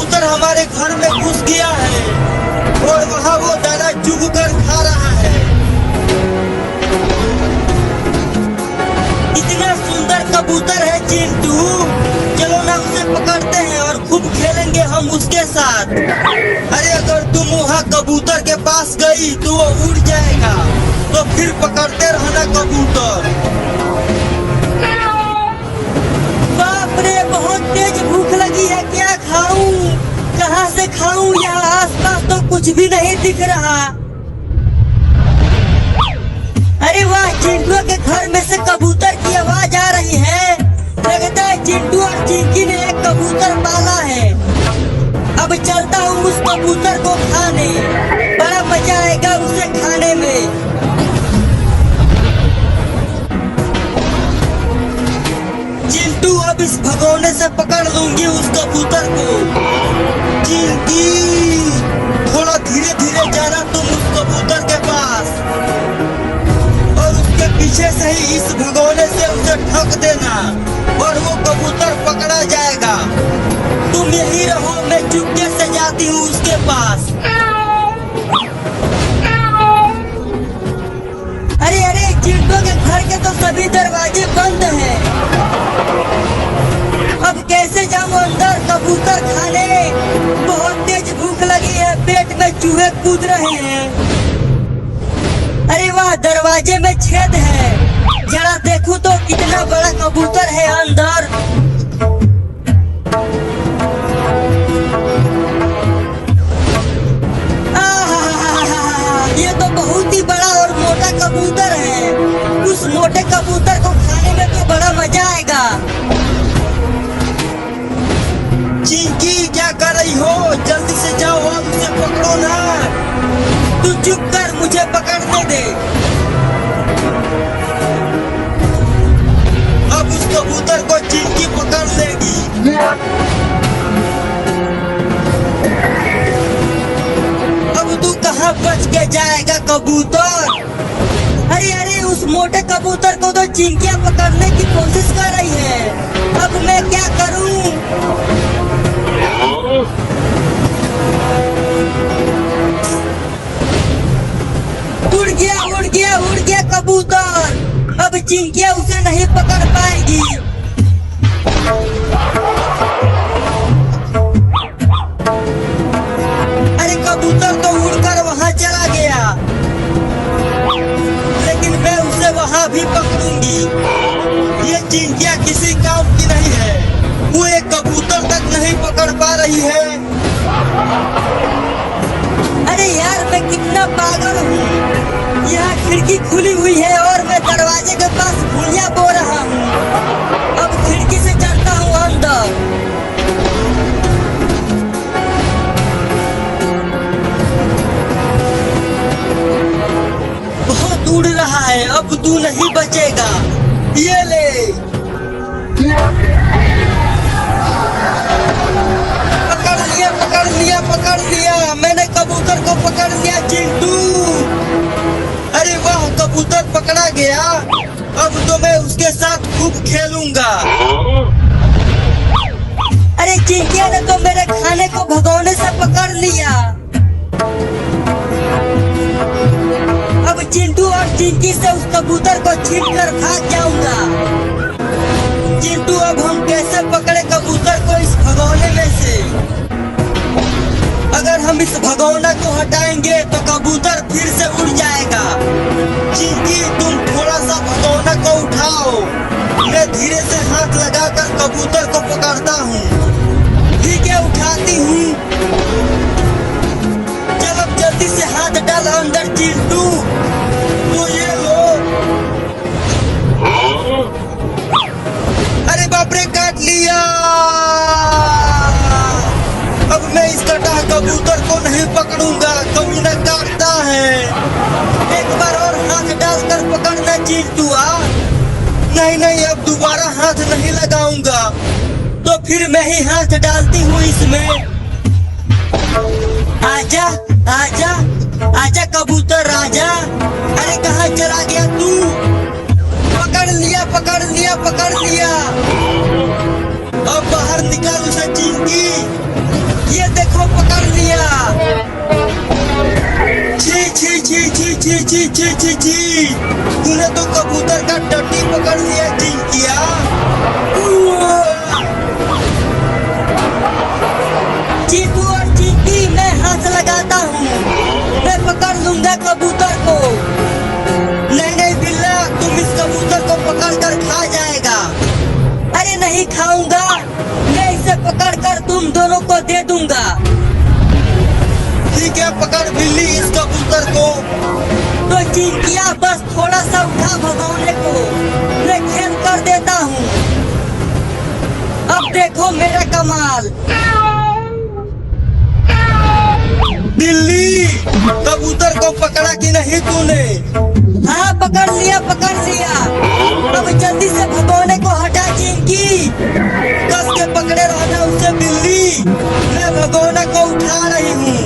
कबूतर हमारे घर में घुस गया है और वहाँ वो दाना चुग कर खा रहा है। इतना सुंदर कबूतर है चिंटू, चलो ना उसे पकड़ते हैं और खूब खेलेंगे हम उसके साथ। अरे अगर तुम वहाँ कबूतर के पास गई तो वो उड़ जाएगा, तो फिर पकड़ते रहना कबूतर। बाप रे, बहुत तेज भूख लगी है, क्या खाऊं, कहाँ से खाऊं, यहाँ आसपास तो कुछ भी नहीं दिख रहा। अरे वाह, चिंटू के घर में से कबूतर की आवाज आ रही है। लगता है चिंटू और चिंकी ने एक कबूतर पाला है। अब चलता हूँ उस कबूतर को खाने, बड़ा मजा आएगा उसे खाने में। चिंटू, अब इस भगोने से पकड़ लूंगी उस कबूतर को। चिंकी, थोड़ा धीरे धीरे जाना तुम उस कबूतर के पास और उसके पीछे से ही इस भगोने से उसे ठोक देना और वो कबूतर पकड़ा जाएगा। तुम यही रहो, मैं चुपके से जाती हूँ उसके पास। अरे अरे, चिंटू के घर के तो सभी दरवाजे बंद हैं। अब कैसे जाऊँ अंदर कबूतर खाने? बहुत तेज भूख लगी है, पेट में चूहे कूद रहे हैं। अरे वाह, दरवाजे में छेद है, जरा देखूं तो कितना बड़ा कबूतर है अंदर। ये तो बहुत ही बड़ा और मोटा कबूतर है। उस मोटे कबूतर को खाने में तो बड़ा मजा आएगा। चिंकी, क्या कर रही हो? जल्दी से जाओ और उसे पकड़ो ना। तू चुप कर, मुझे पकड़ने दे। अब उस कबूतर को चिंकी पकड़ लेगी। अब तू कहाँ बच के जाएगा कबूतर? अरे अरे, उस मोटे कबूतर को तो चिंकियाँ पकड़ने की कोशिश कर रही है। अब मैं क्या करूं? उड़ गया उड़ गया उड़ गया कबूतर। अब चिंकियाँ उसे नहीं पकड़ पाएगी। अरे कबूतर तो उड़कर वहाँ चला गया, लेकिन मैं उसे वहाँ भी पकड़ूंगी। ये चिंकियाँ किसी काम की नहीं है, वो एक कबूतर तक नहीं पकड़ पा रही है। अरे यार, मैं कितना पागल हूँ। यहाँ खिड़की खुली हुई है और मैं दरवाजे के पास भुइयां बो रहा हूँ। अब खिड़की से चढ़ता हूँ अंदर। बहुत उड़ रहा है, अब तू नहीं बचेगा। ये ले। पकड़ लिया पकड़ लिया पकड़ लिया, मैंने कबूतर को पकड़ लिया चिंटू। अरे वाह, कबूतर पकड़ा गया। अब तो मैं उसके साथ खूब खेलूंगा। अरे चिंकिया ने तो मेरे खाने को भगोने से पकड़ लिया। अब चिंटू और चिंकी से उस कबूतर को छीन कर भाग जाऊंगा। चिंटू, अब हम कैसे पकड़े कबूतर को इस भगोने में से? अगर हम इस भगोना को हटाएंगे तो कबूतर फिर से उड़ जाएगा। चिंकी, तुम थोड़ा सा भगोना को उठाओ, मैं धीरे से हाथ लगाकर कबूतर को पकड़ता हूँ। ठीक है, उठाती हूँ। चल अब जल्दी से हाथ डाल अंदर चिंटू। तो ये लो। अरे बाप रे, काट लिया। अब मैं इस कटा कबूतर को नहीं पकड़ूंगा, कमीना काटता है। एक बार और हाथ डालकर पकड़ना चिंटू। नहीं नहीं, अब दोबारा हाथ नहीं लगाऊंगा, तो फिर मैं ही हाथ डालती हूँ इसमें। आजा आजा आजा कबूतर आजा। अरे कहाँ चला गया तू? पकड़ लिया पकड़ लिया पकड़ लिया। अब बाहर निकाल उसे चिंकी। ये देखो पकड़ लिया। छी छी छी छी छी छी छी छी छी, तूने तो कबूतर का टट्टी पकड़ लिया चिंकिया। चींटू और चिंकी मैं हाथ लगाता हूँ, मैं पकड़ लूंगा कबूतर को। नहीं नहीं बिल्ला, तुम इस कबूतर को पकड़ कर खा जाएगा। अरे नहीं खाऊंगा, मैं इसे पकड़ कर तुम दोनों को दे दूंगा। ठीक है, पकड़ बिल्ली इस कबूतर को। तो चिंकिया बस थोड़ा सा उठा भगोने को, मैं खेल कर देता हूँ। अब देखो मेरा कमाल। बिल्ली, कबूतर को पकड़ा कि नहीं तूने? हाँ पकड़ लिया पकड़ लिया। अब जल्दी से भगोने को हटा चिंकी, कस के पकड़े रहना उसे बिल्ली। मैं भगोना को उठा रही हूँ।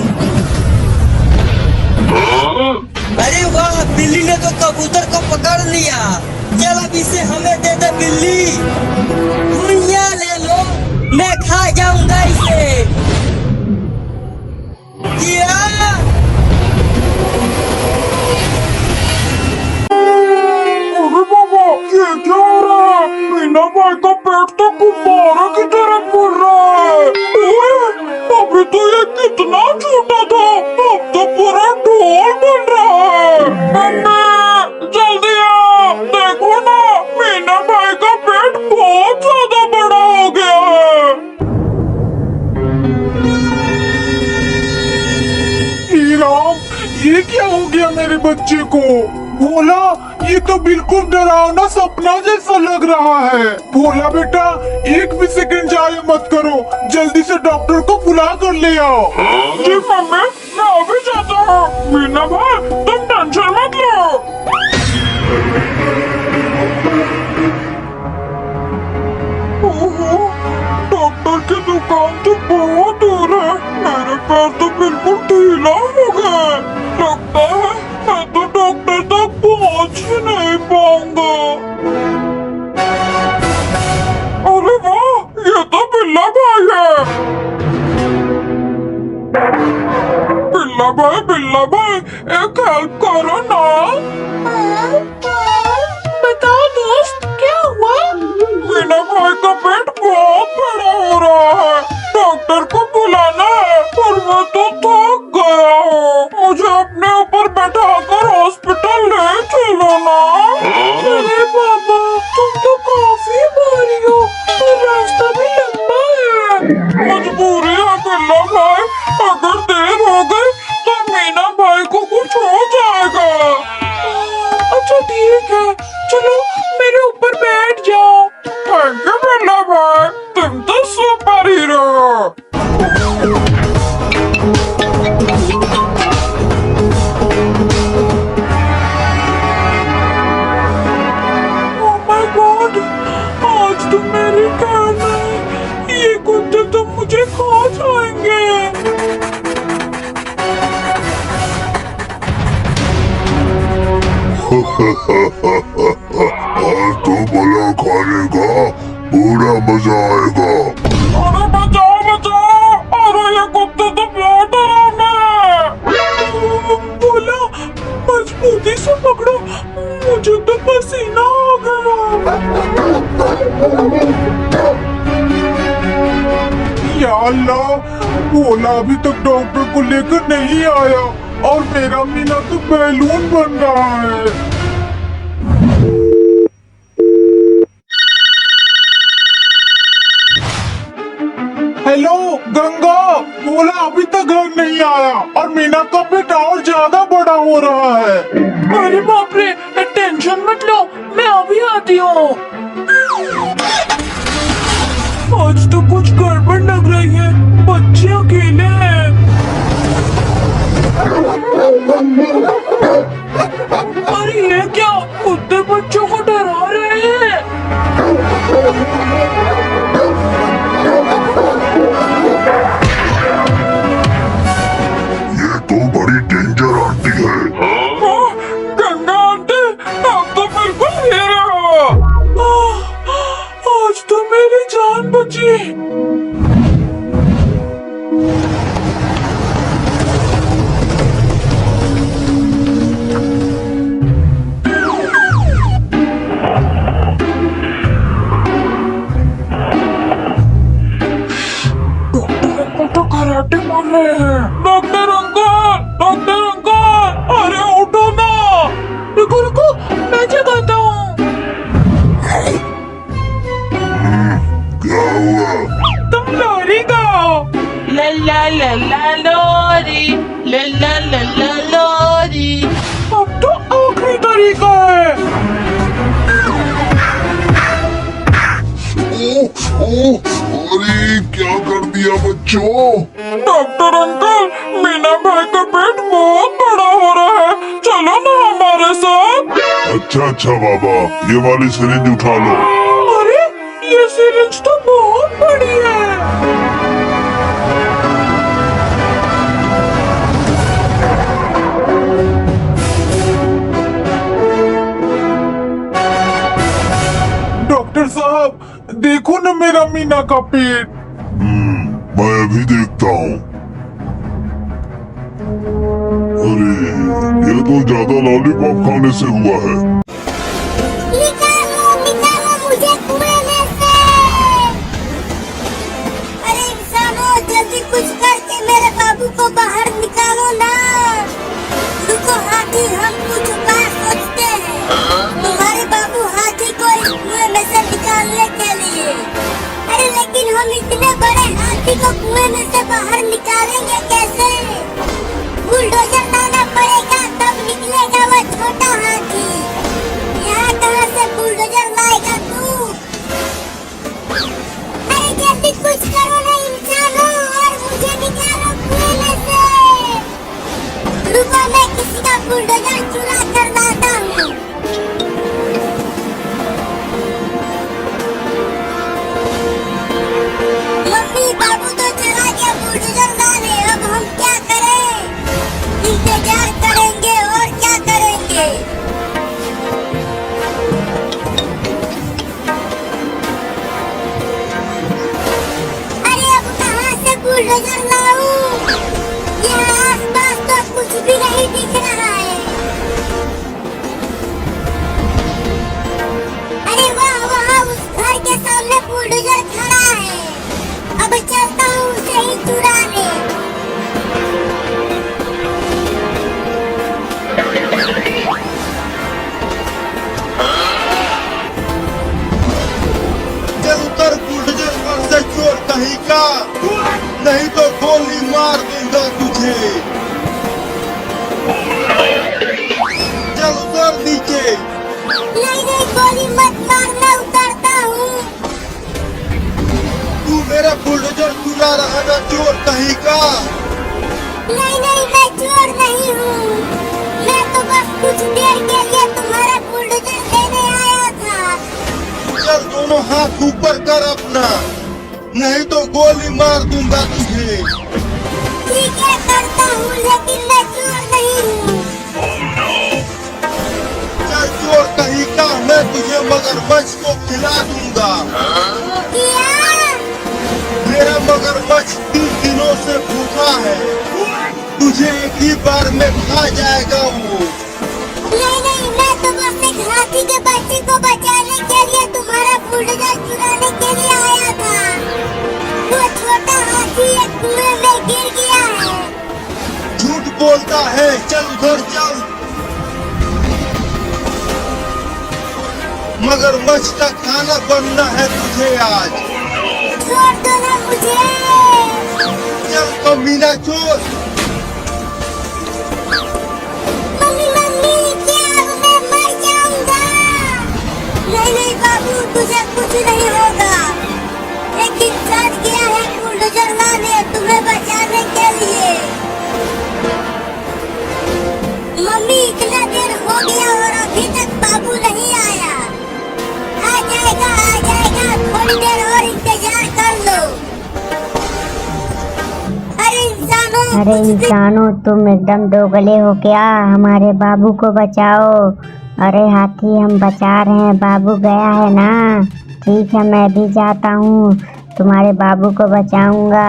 अरे वाह, बिल्ली ने तो कबूतर को पकड़ लिया। चल अब इसे हमें दे दे बिल्ली। भुइयां ले लो, मैं खा जाऊंगा इसे। किया अरे बाबा, ये क्या हो रहा है? मीना भाई का पेट तो गुब्बारा की तरह फूल रहा है। ओए, अभी तो ये कितना छोटा था, अब तो पूरा ढोल बन रहा है। मम्मी, जल्दी आओ, देखो ना, मीना भाई का पेट बहुत ज्यादा बड़ा हो गया है। हे राम, ये क्या हो गया मेरे बच्चे को? भोला, ये तो बिल्कुल डरावना सपना जैसा लग रहा है। भोला बेटा, एक भी सेकंड जाया मत करो, जल्दी से डॉक्टर को बुला कर ले आओ। जी मम्मी, मैं अभी जाता हूँ। मीना भाई, तुम टेंशन मत लो। ओहो, डॉक्टर की दुकान तो बहुत दूर है, मेरे पैर तो बिल्कुल ढीला हो गए। लगता है मैं तो डॉक्टर तक पहुंच ही नहीं पाऊंगा। अरे वाह, ये तो बिल्ला भाई है। बिल्ला भाई, एक हेल्प करो ना। बताओ दोस्त, क्या हुआ? मीना भाई का पेट बहुत बड़ा हो रहा है, डॉक्टर को बुलाना है, पर मैं तो थक गया हूँ। मुझे अपने ऊपर बैठाकर हॉस्पिटल ले चलो ना। अरे बाबा, तुम तो काफी भारी हो और रास्ता भी लंबा है। मजबूरी है बिल्ला भाई, अगर देर हो गई तो मीना भाई को कुछ हो जाएगा। अच्छा ठीक है, चलो मेरे ऊपर बैठ जाओ। थैंक यू बिल्ला भाई, तुम तो सुपर हीरो हो। ओह माय गॉड, आज तो मेरी कार नहीं, ये कुत्ते तो मुझे खा जाएंगे। आज तो भला खाने का पूरा मजा आएगा। अरे बचाओ बचाओ, अरे ये कुत्ते तो बहुत डरावना है। बोला, मजबूती से पकड़ो, मुझे तो पसीना आ गया। या अल्लाह, भोला अभी तक डॉक्टर को लेकर नहीं आया और मेरा मीना तो बैलून बन रहा है। हेलो गंगा, भोला अभी तक घर नहीं आया और मीना का पेट और ज्यादा बड़ा हो रहा है। अरे बाप रे, टेंशन मत लो, मैं अभी आती हूँ। आज तो कुछ गड़बड़ लग रही है, बच्चे अकेले हैं। अरे ये क्या, कुत्ते बच्चों को डरा रहे हैं। ये तो बड़ी डेंजर आंटी है। गंगा आंटी, आप तो बिल्कुल हीरो हो। आज तो मेरी जान बची। रहे हैं। डॉक्टर अंकल, डॉक्टर अंकल, अरे उठो ना। रुको रुको, मैं जगाता हूँ। क्या हुआ? तुम लोरी गाओ। लल्ला लल्ला लोरी, लल्ला लल्ला लोरी। अब तो आखिरी तरीका है। अरे क्या कर दिया बच्चों? डॉक्टर अंकल, मीना भाई का पेट बहुत बड़ा हो रहा है, चलो ना हमारे साथ। अच्छा बाबा, ये वाली सिरिंज उठा लो। अरे ये सिरिंज तो बहुत बड़ी है। डॉक्टर साहब, देखो ना मेरा मीना का पेट। मैं अभी देखता हूँ। अरे ये तो ज्यादा लॉलीपॉप खाने से हुआ है। निकालो मुझे कुएं में से। अरे इंसानों, जल्दी कुछ करके मेरे बाबू को बाहर निकालो ना। रुको हाथी, हम कुछ उपाय सोचते हैं तुम्हारे बाबू हाथी को इस कुएं में से निकालने के लिए। अरे लेकिन हम इतने बड़े हाथी को कुएं में से बाहर निकालेंगे कैसे? बुलडोजर लाना पड़ेगा, तब निकलेगा वो छोटा हाथी। यहाँ कहाँ से बुलडोजर लाएगा तू? अरे जल्दी कुछ करो ना इंसानों, और मुझे निकालो कुएं में से। रुको, मैं किसी का बुलडोजर चुरा कर लाता हूँ। मम्मी बाबू तो चला गया बुलडोजर लाने, अब हम क्या करें? इंतजार करेंगे और क्या करेंगे? अरे अब कहाँ से बुलडोजर लाऊं? यहाँ आसपास तो कुछ भी नहीं दिख रहा है। अरे वाह, वहाँ उस घर के सामने बुलडोजर खड़ा है। अब चलता हूँ उसे ही चुराने। चल उतर बुलडोजर पर से, चोर कहीं का, नहीं तो गोली मार दूंगा तुझे। चल उतर नीचे। नहीं नहीं, गोली मत मारना, उतरता हूँ। तू मेरा बुलडोजर चुरा रहा था, चोर कहीं का। नहीं नहीं, मैं चोर नहीं हूँ। मैं तो बस कुछ देर के लिए तुम्हारा बुलडोजर लेने आया था। चल दोनों हाथ ऊपर कर अपना, नहीं तो गोली मार दूंगा तुझे। ठीक है, करता हूँ, लेकिन मैं चोर नहीं हूँ। चल चोर कहीं का, मैं तुझे मगरमच्छ को खिला दूंगा। क्या? मेरा मगरमच्छ 3 दिनों से भूखा है, तुझे एक ही बार में खा जाएगा वो। नहीं नहीं, मैं तो बस एक हाथी के बच्चे को बचाने के लिए तुम्हारा बुलडोजर चुराने के लिए आया था। वो छोटा हाथी एक कुएं में गिर गया है। झूठ बोलता है, चल उधर चल। मगरमच्छ का खाना बनना है तुझे आज। छोड़ दो ना मुझे। चल कमीना चोर। मम्मी मम्मी, क्या अब मैं मर जाऊंगा? नहीं नहीं बाबू, तुझे कुछ नहीं होगा। एक इंसान गया है बुलडोजर लाने तुम्हें बचाने के लिए। मम्मी, इतना देर हो गया और अभी तक बाबू नहीं आया। आ जाएगा, थोड़ी देर और इंतजार कर लो। अरे इंसानों, तुम एकदम दोगले हो क्या? हमारे बाबू को बचाओ। अरे हाथी, हम बचा रहे हैं, बाबू गया है ना। ठीक है, मैं भी जाता हूँ, तुम्हारे बाबू को बचाऊंगा।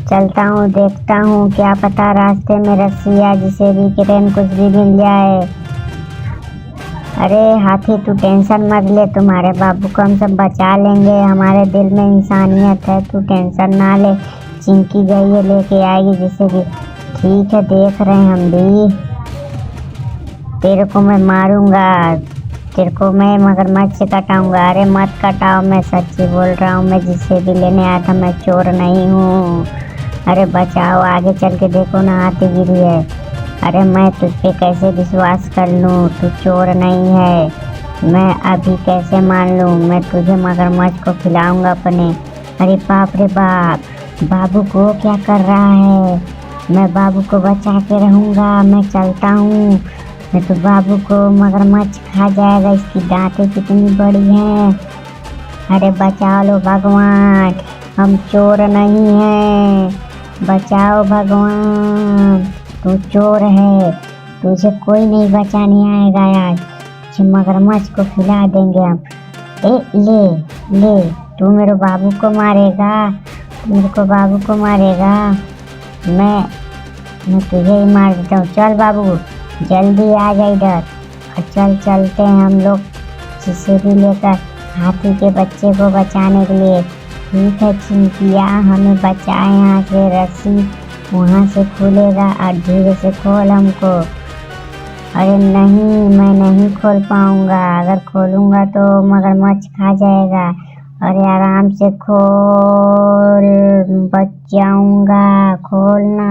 चलता हूँ, देखता हूँ, क्या पता रास्ते में रस्सिया जिसे भी किरण कुछ भी मिल जाए। अरे हाथी, तू टेंशन मत ले, तुम्हारे बाबू को हम सब बचा लेंगे। हमारे दिल में इंसानियत है, तू टेंशन ना ले। चिंकी गई है, लेके आएगी जिससे कि ठीक है, देख रहे हैं हम भी। तेरे को मैं मारूंगा, तेरे को मैं मगरमच्छ से कटाऊंगा। अरे मत कटाओ, मैं सच्ची बोल रहा हूँ, मैं जिसे भी लेने आया था मैं चोर नहीं हूँ। अरे बचाओ, आगे चल के देखो ना हाथी गिरी है। अरे मैं तुझ पे कैसे विश्वास कर लूँ, तू चोर नहीं है। मैं अभी कैसे मान लूँ, मैं तुझे मगरमच्छ को खिलाऊंगा अपने। अरे बाप रे बाप, बाबू को क्या कर रहा है? मैं बाबू को बचा के रहूँगा, मैं चलता हूँ। नहीं तो बाबू को मगरमच्छ खा जाएगा, इसकी दांतें कितनी बड़ी हैं। अरे बचा लो भगवान, हम चोर नहीं हैं, बचाओ भगवान। तू चोर है, तुझे कोई नहीं बचाने आएगा आज। मगरमच्छ को खिला देंगे हम। ए ले ले, तू मेरे बाबू को मारेगा, तू मेरे को बाबू को मारेगा। मैं तुझे ही मार देता हूँ। चल बाबू, जल्दी आ जा इधर और चल चलते हैं हम लोग जिसे भी लेकर हाथी के बच्चे को बचाने के लिए। ठीक है चिंकिया, हमें बचाए यहाँ से, रस्सी वहाँ से खुलेगा और धीरे से खोल हमको। अरे नहीं, मैं नहीं खोल पाऊँगा, अगर खोलूँगा तो मगरमच्छ खा जाएगा। अरे आराम से खोल, बच जाऊँगा, खोलना।